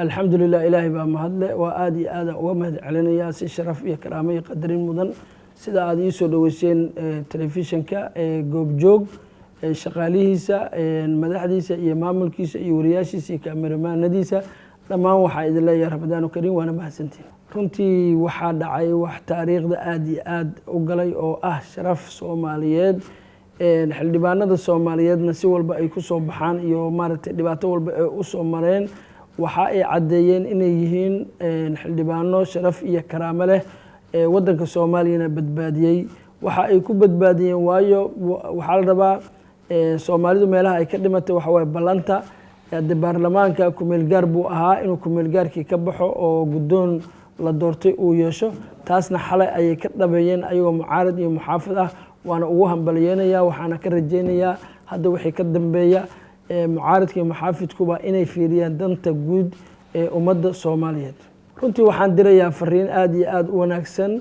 الحمد لله إلهي بمهدله وآدي آدا ومهد علينا يا سي شرف يا كرامي قدرين مدن سيدا آدي يسود ويسين تلفزيون كا جوب جوج شغاليهسا مدحديسا يا ماملكيسا يا ورياشيسا كاميرمان نديسا لما وحا إذا الله يا رمضان كريم وأنا محسنتين runtii waxaa dhacay wax taariikhda aad iyo aad u galay oo ah sharaf Soomaaliyeed xildhibaanada Soomaaliyeedna si walba ay ku soo baxaan iyo maaragtay dhibaato walba ay u soo mareen waxa ay cadeeyeen inay yihiin xildhibaano sharaf iyo karaamo leh wadanka Soomaaliyana badbaadiyay waxa ay ku badbaadiyeen waayo waxa la rabaa Soomaalidu meelaha ay ka dhimatay waxa way balanta baarlamaanka ku meel gaar buu ahaa inuu ku meel gaarkii ka baxo oo gudoon la doortay uu yeesho taasna xalay ay ka dhabayeen ayagoo mucaarad iyo muxaafid ah waana ugu hambalyeynaya waxaana ka rajeynayaa hadda wixii ka dambeeya mucaaradka iyo muxaafidkuba inay fiiriyaan danta guud ee ummadda Soomaaliyeed runtii waxaan dirayaa fariin aad iyo aad u wanaagsan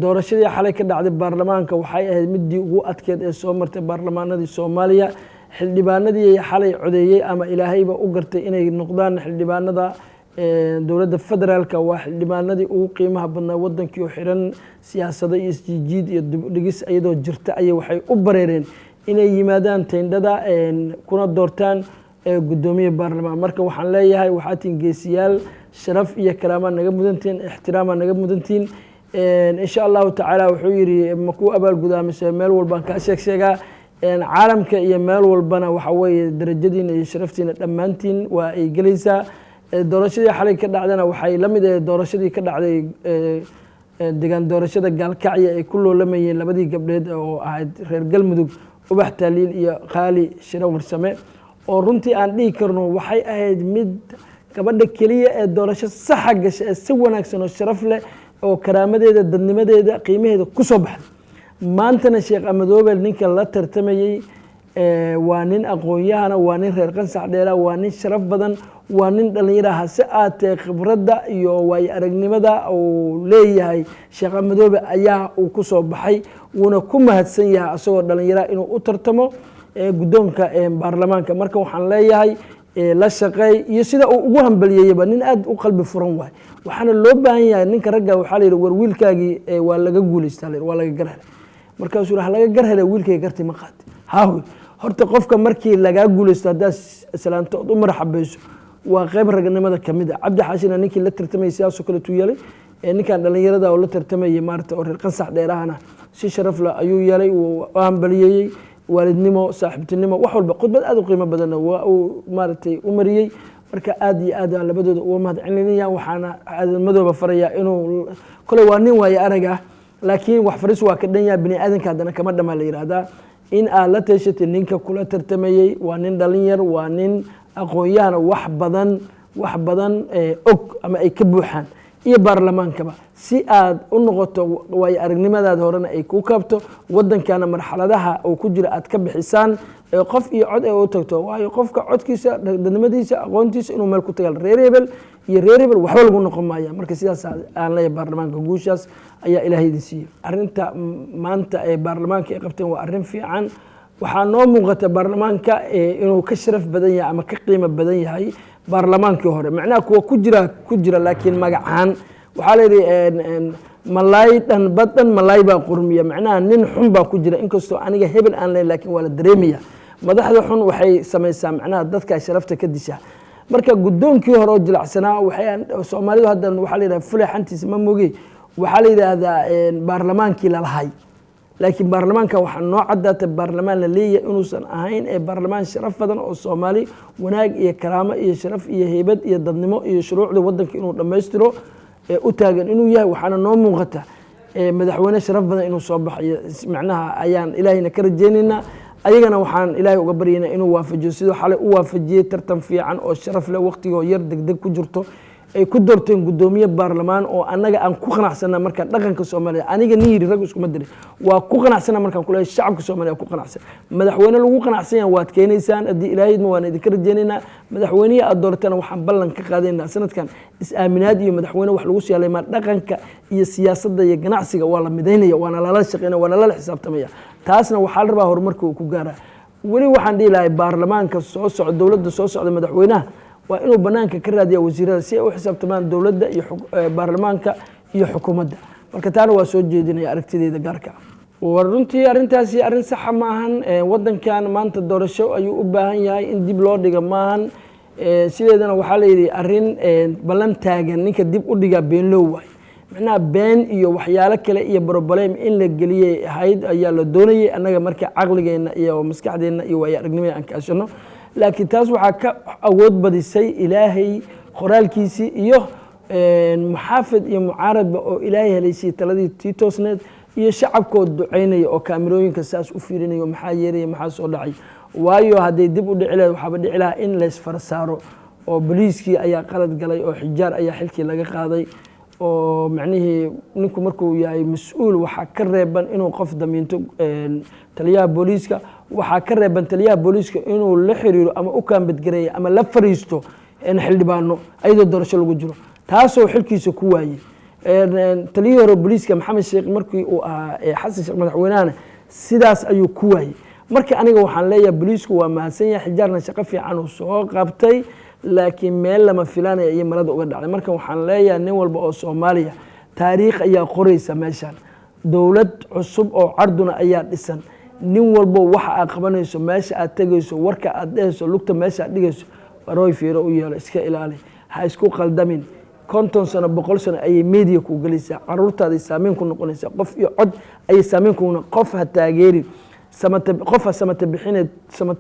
doorashadii xalay ka dhacday baarlamaanka waxay ahayd midii ugu adkeed ee soo martay baarlamaanadii Soomaaliya xildhibaanadii xalay codeeyay ama ilaahayba u gartay inay noqdaan xildhibaanada dowladda federaalka waa xildhibaanadii ugu qiimaha badnaa wadankii oo xiran siyaasado iyo isjiid iyo dhigis ayadoo jirta ay waxay u bareereen inay yimaadaan teendada kuna doortaan gudoomiye baarlamaan marka waxaan leeyahay waxaa tiin geesiyaal sharaf iyo karaama naga mudantiin ixtiraam naga mudantiin insha Allah taala wuxuu yiri ma ku abaal gudaamise meel walba ka sheegaa caalamka iyo meel walbana waxa weeye darajadiina iyo sharaftiina dhamaantiin waa ay galaysaa doorashadii xalay ka dhacdana waxay la mid ah doorashadii ka dhacday deegaan doorashada gaalkacyo ay ku loolamayeen labadii gabdheed oo ahayd reer galmudug ubax taaliil iyo qaali shiro warsame oo runtii aan dhihi karno waxay ahayd mid gabadha kaliya ee doorasho sax ah gashay si wanaagsan oo sharaf leh oo karaamadeeda dadnimadeeda qiimaheeda ku soo baxday maantana Sheekh Amadoobe ninka la tartamayay waa nin aqoon-yahana waa nin reer qansax dheera waa nin sharaf badan waa nin dhalinyaro si aad khibradda iyo way aragnimada oo leeyahay Sheekh Amadoobe ayaa uu ku soo baxay wuuna ku mahadsan yahay asagoo dhalinyaro inuu u tartamo gudoonka baarlamaanka marka waxaan leeyahay la shaqeey iyo sida uu ugu hambaliyayba nin aad u qalbi furan waay waxaana loo baahan yahay ninka ragga waxa la yiraahdo war wiilkaagii waa laga guuleystaa waa laga garhay markaasuu laga garhay wiilkayga gartay ma qaad haawi horta qofka markii laga guuleysto hadaas salaantood u marxabayso waa qayb ragnimada kamid ah Cabdi Xashina ninkii la tartamay siyaasad kale tuu yeelay ninkan dhalinyarada oo la tartamay maarta oo reer qansax dheerahana si sharaf la ayuu yeelay oo hambaliyay waalidnimo saaxiibtinimo wax walba khudbad aad u qiimo badan waa uu maartay u mariyay marka aad iyo aad labadooda uga mahad celinaya waxaana aadmadooba faraya inuu kale waa nin waaya araga laakiin wax faris waa ka dhanyaa bini aadanka hadana kama dhama la yiraahdaa in aad la tashatay ninka kula tartamayay waa nin dhalinyar waa nin aqoon-yahan wax badan og ama ay ka buuxaan iyo baarlamaankaba si aad u noqoto way aragnimadaada horena ay ku kabto wadankana marxaladaha oo ku jira aad ka bixisaan qof iyo cod ay u tagto waayo qofka codkiisa dadnimadiisa aqoontiisa inuu meel ku tagal reer hebel waxba lagu noqon maayo marka sidaas aan leeyahay baarlamaanka guushaas ayaa Ilaahay idin siiyay arinta maanta ee baarlamaanka ay qabteen waa arin fiican waxaa noo muuqata baarlamaanka inuu ka sharaf badan yahay ama ka qiimo badan yahay baarlamaankii hore macnaha kuwa ku jira laakiin magacaan waxa la yiri malay dhan badan malay baa qurmiya macnaha nin xun baa ku jira inkastoo aniga hebel aan leeyahay laakiin waa la dareemaya madaxda xun waxay sameeysaa macnaha dadka sharafta ka disha marka gudoonkii hore oo jilacsanaa waxay Soomaalidu hadda waxa la yiraahdaa fuleexantiisa ma moogi waxa la yiraahdaa baarlamaankii la lahay laakiin baarlamaanka waxa noo cadaatay baarlamaan la leeyahay inuusan ahayn baarlamaan sharaf badan oo Soomaali wanaag iyo karaamo iyo sharaf iyo heybad iyo dadnimo iyo shuruucda wadanka inuu dhameystiro u taagan inuu yahay waxaana noo muuqata madaxweyne sharaf badan inuu soo baxay macnaha ayaan Ilaahayna ka rajeynaynaa ayagana waxaan Ilaahay uga baryaynaa inuu waafajiyo sidoo xalay u waafajiyay tartan fiican oo sharaf leh waqtiga yar degdeg ku jirto ay ku doorteen gudoomiye baarlamaan oo anaga aan ku qanacsana marka dhaqanka Soomaaliya aniga niiri rag isku madari waa ku qanacsana marka kula shacabka Soomaaliya ku qanacsan madaxweyne lagu qanacsan waad keenaysaan hadii Ilaahay ma waan idin ka rajeynaynaa madaxweynaha aad doortana waxaan ballan ka qaadaynaa sanadkan is-aaminaad iyo madaxweyne wax lagu siiyay ma dhaqanka iyo siyaasadda iyo ganacsiga waa la mideynaya waana la shaqeynaa waana la xisaabtamaya taasna waxa la rabaa horumarka uu ku gaara wali waxaan dhihi lahayd baarlamaanka soo socda dawladda soo socda madaxweynaha waa inuu banaanka ka raadiya wasiirada si ay u xisaabtamaan dowladda iyo baarlamaanka iyo xukuumadda marka taana waa soo jeedinaya aragtideeda gaarka war runtii arrintaasi arrin saxa maahan wadankan maanta doorasho ayuu u baahan yahay in dib loo dhiga maahan sideedana waxaa la yidhi arrin ballan taagan ninka dib u dhigaa beenlow waay macnaha been iyo waxyaalo kale iyo broblem in la geliyay ahayd ayaa la doonayay annaga marka caqligeenna iyo maskaxdeenna iyo waayo aragnimada aan kaashano laakiin taas waxaa ka awood badisay ilaahay qoraalkiisii iyo muxaafid iyo mucaaradba oo ilaahay helaysay taladii tii toosneed iyo shacabkood ducaynaya oo kaamirooyinka saas u fiirinayo maxaa yeelaya maxaa soo dhacay waayo hadday dib u dhici lahayd waxaaba dhici lahaa in laysfarsaaro oo boliiskii ayaa qalad galay oo xijaar ayaa xilkii laga qaaday oo macnihii ninku markuu yahay mas-uul waxaa ka reeban inuu qof damiinto taliyaha booliiska waxaa ka reeban taliyaha booliiska inuu la xiriiro ama u kaambadgareeyo ama la fariisto xildhibaano ayadoo doorasho lagu jiro taasoo xilkiisa ku waayey taliyihii hore booliiska maxamed sheekh markii uu ahaa xasan sheekh madaxweynahana sidaas ayuu ku waayey marka aniga waxaan leeyahay booliisku waa mahadsan yahay xijaarna shaqo fiican uu soo qabtay laakiin meel lama filanaya iyo marada uga dhacday marka waxaan leeyahay nin walba oo Soomaaliya taariikh ayaa qoraysa meeshan dowlad cusub oo carduna ayaa dhisan nin walba waxa aad qabanayso meesha aad tagayso warka aad dhehayso lugta meesha aad dhigayso warooy fiiro u yeelo iska ilaali ha isku qaldamin konton sano boqol sano ayay media ku galaysaa caruurtaada saameyn ku noqonaysaa qof iyo cod ay saameyn ku noqon qof ha taageerin qofa samata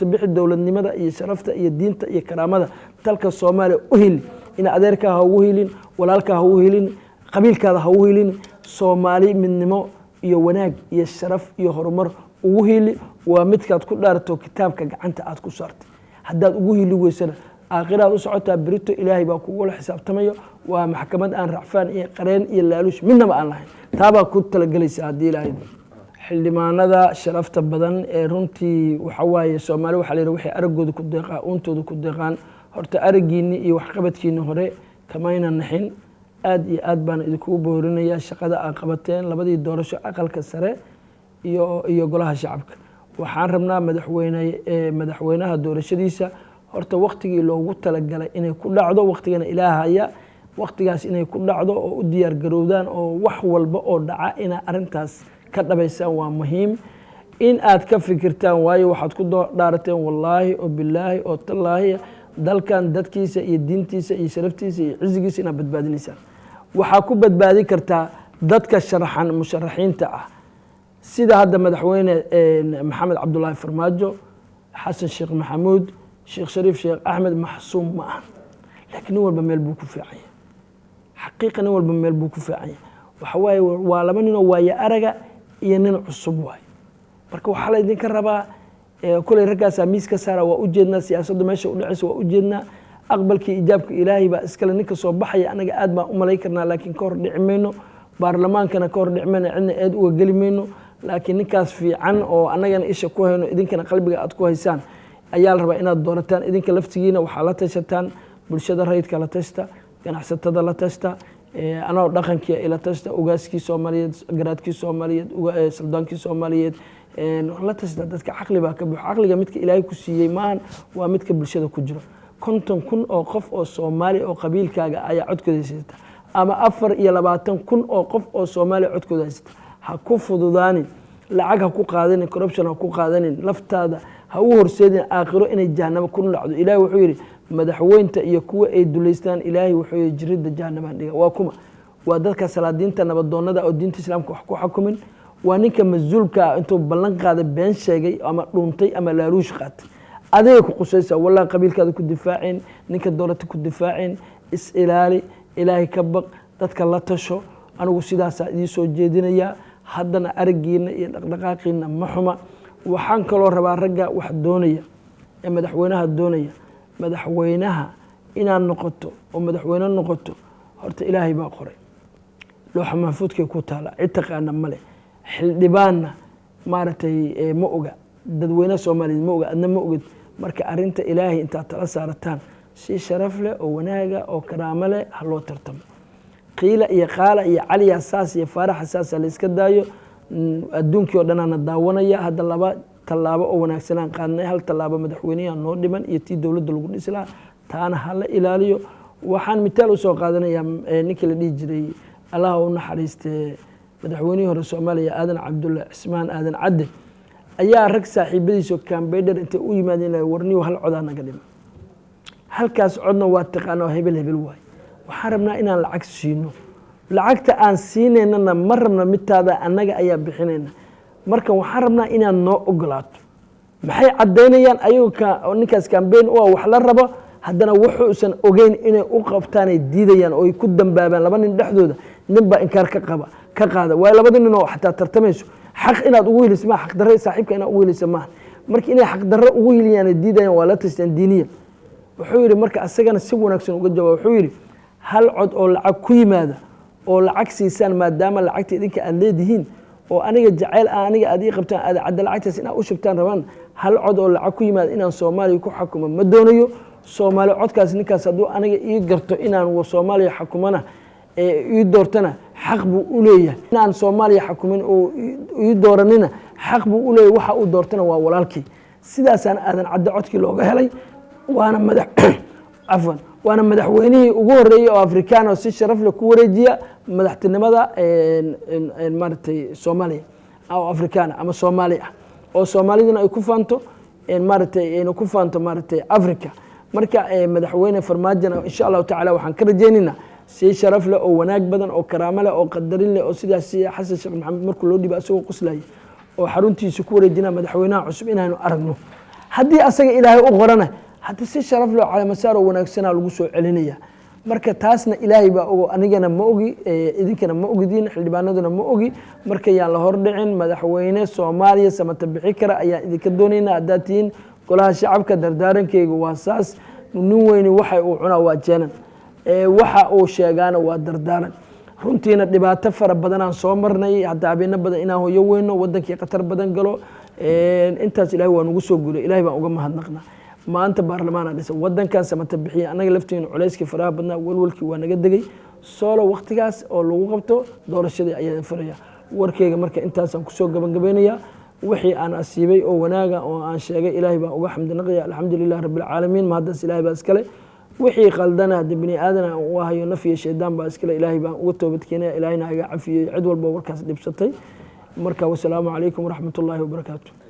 bixi dowladnimada iyo sharafta iyo diinta iyo karaamada dalka Soomaaliya u heli in adeerka ha ugu helin walaalka ha ugu helin qabiilkaada ha ugu helin Soomaali midnimo iyo wanaag iyo sharaf iyo horumar ugu heli waa midkaad ku dhaarto kitaabka gacanta aad ku saartay haddaad ugu heli weysana aakhiraad u socotaa berito ilaahay baa kugu la xisaabtamayo waa maxkamad aan racfaan iyo qareen iyo laaluush midnaba aan lahayn taabaa ku talagelaysa haddii ilaahay xildhibaanada sharafta badan ee runtii waxa waaye Soomaali waxa la yiraahdo waxay aragooda ku deeqaa uuntooda ku deeqaan horta aragiini iyo waxqabadkiina hore kamayna naxin aad iyo aad baan idinku boorinayaa shaqada aad qabateen labadii doorasho aqalka sare iyo golaha shacabka waxaan rabnaa madaxweynaha doorashadiisa horta waqtigii loogu talagalay inay ku dhacdo waqtigana ilaahaya waqtigaas inay ku dhacdo oo u diyaar garowdaan oo wax walba oo dhaca ina arintaas ka dhabaysaan waa muhiim in aad ka fikirtaan waayo waxaad ku dhaarateen wallaahi oo billaahi oo tallaahi dalkan dadkiisa iyo diintiisa iyo sharaftiisa iyo cizigiisa inaad badbaadinaysaan waxaa ku badbaadi kartaa dadka sharaxan musharaxiinta ah sida hadda madaxweyne maxamed cabdullaahi farmaajo xasan sheekh maxamuud sheekh shariif sheekh axmed maxsuum ma aha laakiin nin walba meel buu ku fiican yahay xaqiiqa nin walba meel buu ku fiican yahay waxa waaye waa laba ninoo waaye araga iyo nin cusub waay marka waxaa la idinka rabaa kulay raggaasaa miis ka saara waa ujeednaa siyaasadda meesha u dhacaysa waa ujeednaa aqbalkii ijaabka ilaahay baa iskale ninka soo baxaya anaga aad baan u malay karnaa laakiin ka hor dhici mayno baarlamaankana ka hor dhici mayno cidna aad uga geli mayno laakiin ninkaas fiican oo annagana isha ku hayno idinkana qalbiga aad ku haysaan ayaa la rabaa inaad doorataan idinka laftigiina waxaa la tashataan bulshada rayidka la tashta ganacsatada la tashta anoo dhaqankii ila tashta ugaaskii Soomaaliyeed garaadkii Soomaaliyeed saldaankii Soomaaliyeed la tashta dadka caqli baa ka buux caqliga midka ilaahay ku siiyey maahan waa midka bulshada ku jiro 50,000 oo qof oo Soomaali oo qabiilkaaga ayaa codkooda haysata ama 24,000 oo qof oo Soomaali codkooda haysata ha ku fududaanin lacag ha ku qaadanin corruption ha ku qaadanin laftaada ha u horseedin aakhiro inay jahannamo ku dhacdo ilaahay wuxuu yiri madaxweynta iyo kuwa ay duleystaan ilaahay wuxuu yiri jirida jahannamo dhiga waa kuma waa dadka salaadiinta nabadoonnada oo diinta islaamka wax ku xukumin waa ninka mas'uulka intuu ballan qaaday been sheegay ama dhuuntay ama laaluush qaatay adeeg ku qusaysa wallahi qabiilkaada ku difaacin ninka dowladda ku difaacin is ilaali ilaahay ka baq dadka la tasho anigu sidaas idin soo jeedinaya haddana aragiina iyo dhaqdhaqaaqiina ma xuma waxaan kaloo rabaa ragga wax doonaya ee madaxweynaha doonaya madaxweynaha inaad noqoto oo madaxweyne noqoto horta ilaahay baa qoray looxa mahfuudkay ku taala cid taqaana male xildhibaanna maaragtay ma oga dadweyne Soomaaliyeed ma oga adna ma ogid marka arinta ilaahay intaad tala saarataan si sharaf leh oo wanaaga oo karaamo leh ha loo tartamo qiila iyo qaala iyo cali asaas iyo faarax asaas la iska daayo adduunkii oo dhanana daawanaya hadda laba tallaabo oo wanaagsan aan qaadnay hal tallaabo madaxweynaha noo dhiman iyo tii dowladda lagu dhisi lahaa taana hala ilaaliyo waxaan mitaal usoo qaadanayaa ninkii la dhihi jiray allah u naxariistee madaxweynihii hore Soomaaliya aadan cabdulle cismaan aadan cadde ayaa rag saaxiibadiisa kambeydar intay u yimaadeen warniyo hal cod naga dhim halkaas codna waa taqaan oo hebel waay waxaan rabnaa inaan lacag siino lacagta aan siinayna ma rabna midaada annaga ayaa bixinayna marka waxaan rabnaa inaan noo ogolaato maxay cadeynayaan ayagu ninkaas kambeyn oo wax la rabo haddana wuxuusan ogeyn inay u qabtaan ay diidayaan oo ay ku dambaabaan laba nin dhexdooda ninba inkaar ka qaada waa labada nin oo xataa tartamayso xaq inaad ugu heliso ma xaq darro saaxiibka inaad ugu heliso ma marka inay xaq darro ugu heliyaan ay diidayaan waa la tashan diiniya wuxuu yiri marka asagana si wanaagsan uga jawaab wuxuu yiri hal cod oo lacag ku yimaada oo lacag siisaan maadaama lacagta idinka aad leedihiin oo aniga jacayl aniga aad ii qabtaan aad cadda lacagtaas inaad u shubtaan rabaan hal cod oo lacag ku yimaada inaan Soomaaliya ku xukumo ma doonayo Soomaali codkaas ninkaas hadduu aniga ii garto inaan Soomaaliya xukumana ii doortana xaq buu u leeyahay inaan Soomaaliya xukumin oo ii dooranina xaq buu u leeyahay waxa uu doortana waa walaalkii sidaasaan aadan cadda codkii looga helay waana madaxweynihii ugu horeeyay oo Afrikaan oo si sharaf leh ku wareejiya madaxtinimada maartay Soomaaliya oo Afrikaan ama Soomaaliya oo Soomaaliduna ay ku faanto maartay Afrika marka madaxweyne farmaajo insha Allah taala waxaan ka rajaynaynaa si sharaf leh oo wanaag badan oo karaamo leh oo qadarin leh oo sidaas Xasan Sheekh Maxamed markuu loo dhibo asagoo qoslay oo xaruntiisa ku wareejina madaxweynaha cusub inaanu aragno haddii asaga Ilaahay u qorana haddii si sharaf leh cala masaar oo wanaagsan lagu soo celinaya marka taasna Ilaahay baa ogo anigana ma ogi idinkana ma ogidin xildhibaanaduna ma ogi marka yaan la hordhicin madaxweyne Soomaaliya samata bixi kara ayaa idinka doonayna hadaatiin golaha shacabka dardaarankeyga waa saas nin weyni waxa uu cunaa waa jeenan waxa uu sheegaana waa dardaaran runtiina dhibaato fara badan aan soo marnay hadda abeena badan inaan hooyo weyno wadankii qatar badan galo intaas Ilaahay waa nagu soo guulay Ilaahay baan uga mahadnaqnaa maanta baarlamaanka dhisa wadankan samata bixiya anaga lafteena culayska faraha badnaa walwalkii waa naga degay soo waqtigaas oo lagu qabto doorashadii ayaa faraya warkeyga marka intaas aan ku soo gabagabeynaya wixii aan asiibay oo wanaaga oo aan sheegay Ilaahay baan uga xamdinaqaya alxamdulillah rabbil caalamiin ma hadas Ilaahay baa iskale wixii qaldana bini aadana oo hayo nafiye sheedaan baa iskale Ilaahay baan uga toobad keenay Ilaahayna iga cafiyay cid walba warkaas dhibsatay marka wassalaamu calaykum waraxmatullaahi wabarakaatuh